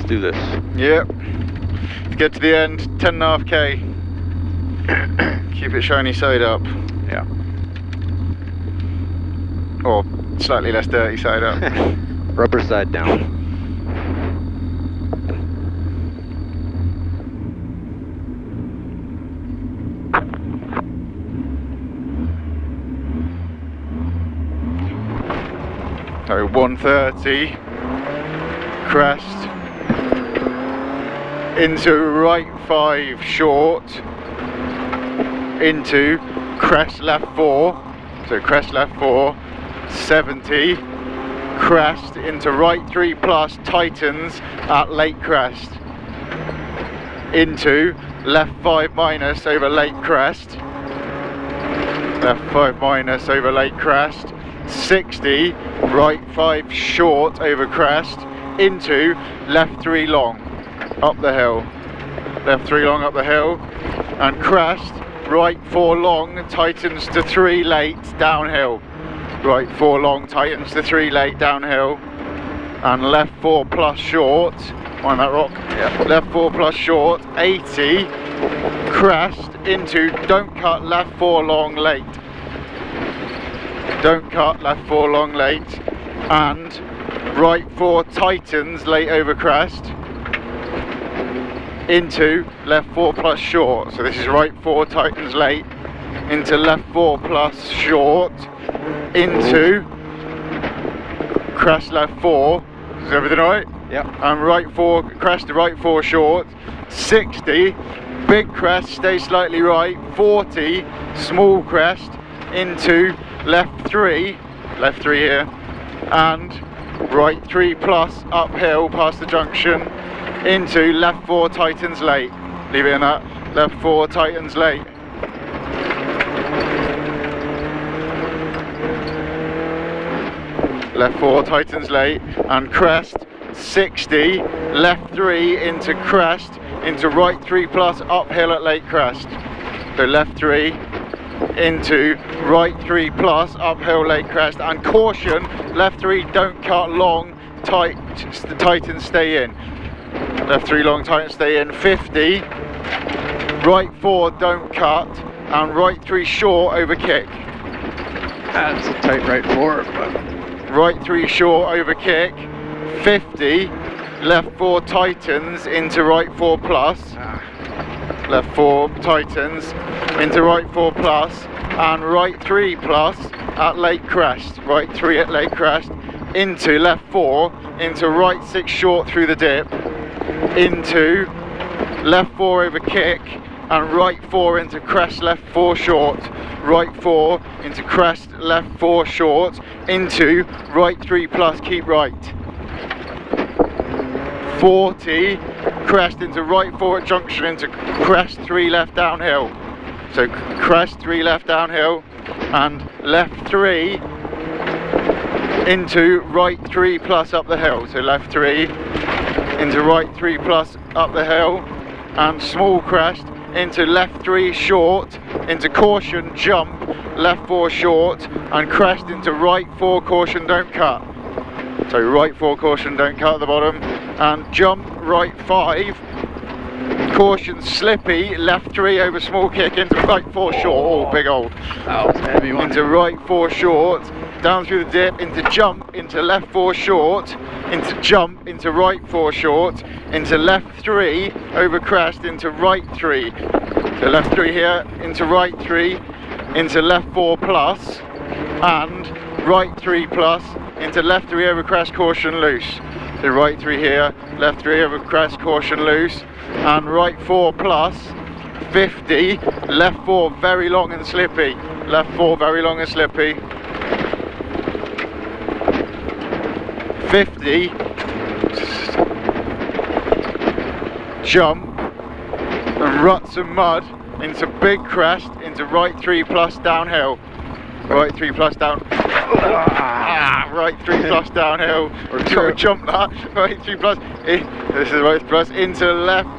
do this. Yep. Let's get to the end, 10.5k. Keep it shiny side up. Yeah. Or slightly less dirty side up. Rubber side down. So 130, crest, into right 5 short, into crest left 4, so crest left 4, 70, crest into right 3 plus, tightens at late crest, into left 5 minus over late crest, left 5 minus over late crest, 60, right 5 short over crest, into left 3 long, up the hill, left 3 long up the hill, and crest, right 4 long, tightens to 3 late, downhill, right 4 long, tightens to 3 late, downhill, and left 4 plus short, mind that rock, yeah. Left 4 plus short, 80, crest, into, don't cut, left 4 long, late, don't cut, left 4 long late, and right 4 tightens late over crest, into left 4 plus short, so this is right 4 tightens late, into left 4 plus short, into crest left 4, is everything alright? Yep. And right 4, crest to right 4 short, 60, big crest, stay slightly right, 40, small crest, into left 3 here, and right 3 plus uphill past the junction, into left 4 tightens late, leave it in that, left 4 tightens late, left 4 tightens late, and crest, 60, left 3 into crest, into right 3 plus uphill at late crest, so left 3 into right 3 plus uphill late crest, and caution, left 3 don't cut long, tighten stay in, left 3 long, tighten stay in, 50, right 4 don't cut, and right 3 short over kick, That's a tight right 4, but right 3 short over kick, 50, left 4 tightens into right 4 plus, left 4 tightens into right 4 plus, and right 3 plus at late crest, right 3 at late crest, into left 4, into right 6 short through the dip, into left 4 over kick, and right 4 into crest left 4 short, right 4 into crest left 4 short, into right 3 plus, keep right, 40, crest into right 4 at junction, into crest 3 left downhill, so crest 3 left downhill, and left 3 into right 3 plus up the hill, so left 3 into right 3 plus up the hill, and small crest into left 3 short, into caution jump, left 4 short, and crest into right 4 caution don't cut, so right 4 caution don't cut at the bottom, and jump right 5, caution slippy, left 3 over small kick, into right 4 short, oh big old, that was a heavy one. into right 4 short, down through the dip, into jump, into left 4 short, into jump, into right 4 short, into left 3 over crest, into right 3, so left 3 here, into right 3, into left 4 plus, and right 3 plus, into left 3 over crest, caution loose, so right 3 here, left 3 over crest, caution loose, and right 4 plus, 50, left 4 very long and slippy, left 4 very long and slippy, 50, jump, and ruts and mud, into big crest, into right 3 plus downhill, right 3 plus down, right 3 plus downhill, or jump that, right 3 plus, this is right plus, into left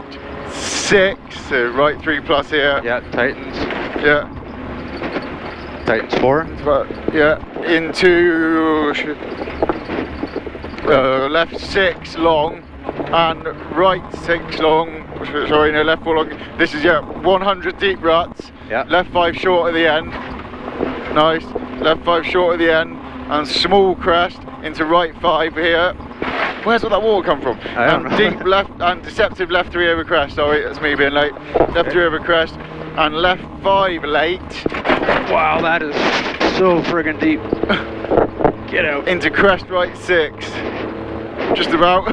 6, so right 3 plus here, Yeah, tightens. yeah, Tightens 4. yeah, into left 6 long, and right 6 long, sorry, no, left 4 long. This is 100 deep ruts, left 5 short at the end, nice, left 5 short at the end, and small crest into right 5 here. Where's all that water come from? I don't know. Deep left and deceptive left 3 over crest, sorry, that's me being late. Left 3 over crest and left 5 late. Wow, that is so friggin' deep. Get out. Into crest right 6. Just about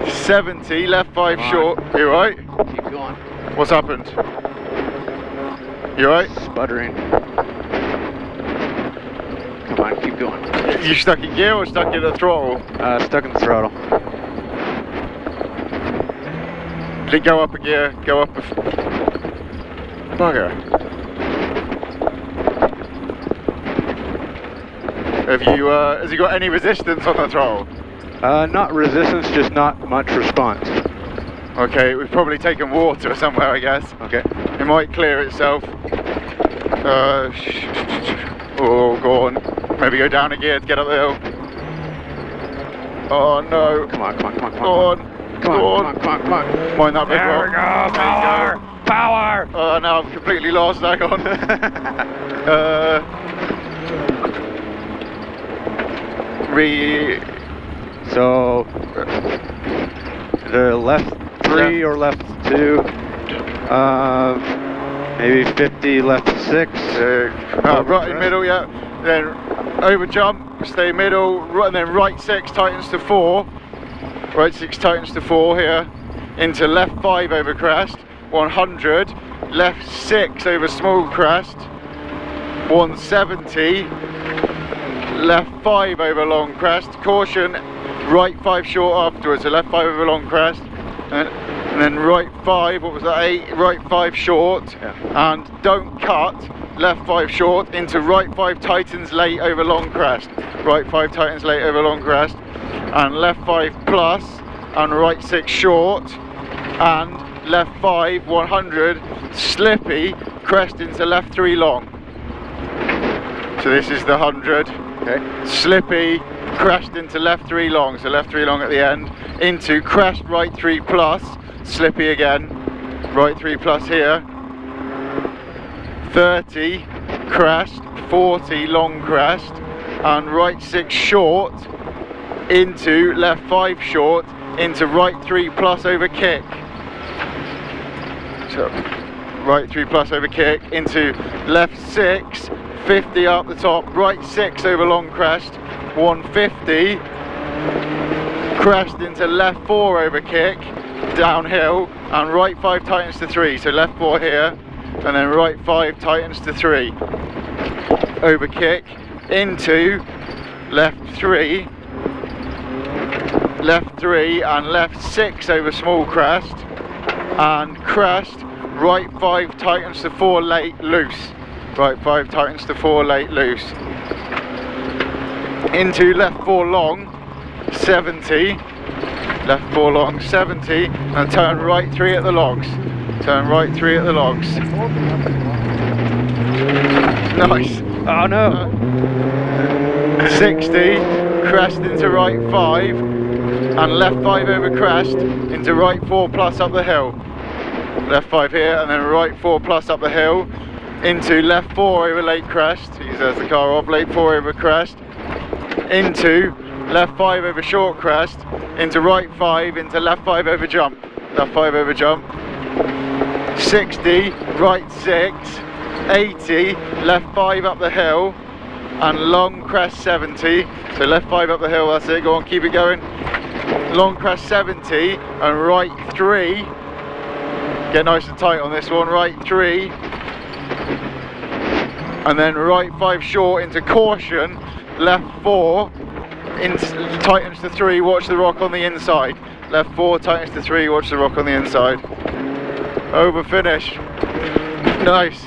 70, left 5 short. You right? Keep going. What's happened? You right? Sputtering. Come on, keep going. You stuck in gear or stuck in the throttle? Stuck in the throttle. Go up a gear, go up a... Bugger. Has you got any resistance on the throttle? Not resistance, just not much response. Okay, we've probably taken water somewhere, I guess. Okay. It might clear itself. Oh, go on. Maybe go down a gear to get up the hill. Oh no. Come on, come on, come on, come Go on. on. Come on, come on, come on, come on. Mind that big There we rock. go, power, power. Oh, now I'm completely lost, hang on. So, the left 3 or left 2, maybe 50, left 6. Right in middle, yeah. Then over jump, stay middle, and then right 6 tightens to 4. Right 6 tightens to 4 here. Into left 5 over crest, 100. Left 6 over small crest, 170. Left 5 over long crest. Caution, right 5 short afterwards. So left 5 over long crest. And then right 5, what was that, 8? Right 5 short. Yeah. And don't cut. Left 5 short into right 5 tightens late over long crest. Right 5 tightens late over long crest. And left 5 plus. And right 6 short. And left 5, 100. Slippy. Crest into left 3 long. So this is the 100. Okay. Slippy. Crashed into left 3 long. So left 3 long at the end. Into crest right 3 plus. Slippy again. Right 3 plus here. 30, crest, 40, long crest, and right 6 short, into left 5 short, into right 3 plus over kick. So, right 3 plus over kick, into left 6, 50 up the top, right 6 over long crest, 150, crest into left 4 over kick, downhill, and right 5 tightens to 3, so left 4 here, and then right 5 tightens to 3, over kick, into left 3, and left 6 over small crest, and crest, right 5 tightens to 4 late loose, right 5 tightens to 4 late loose, into left 4 long, 70, left 4 long, 70, and turn right 3 at the logs. Turn right 3 at the logs. Nice. Oh no. 60, crest into right 5, and left 5 over crest, into right 4 plus up the hill. Left 5 here, and then right 4 plus up the hill, into left 4 over late crest. He says the car off, late 4 over crest, into left 5 over short crest, into right 5, into left 5 over jump. Left 5 over jump. 60, right 6, 80, left 5 up the hill, and long crest 70. So left 5 up the hill, that's it, go on, keep it going. Long crest 70, and right 3. Get nice and tight on this one, right 3. And then right 5 short into caution, left 4, tightens to 3, watch the rock on the inside. Left 4, tightens to 3, watch the rock on the inside. Over finish. Nice.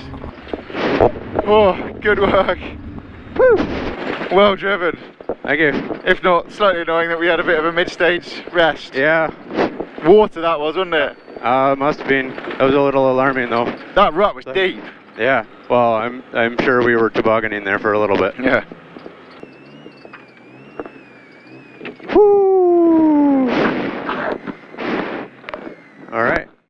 Oh, good work. Woo. Well driven. Thank you. If not, slightly annoying that we had a bit of a mid-stage rest. Yeah. Water that was, wasn't it? Must have been. That was a little alarming though. That rut was deep. Yeah. Well, I'm sure we were tobogganing there for a little bit. Yeah. Woo. All right.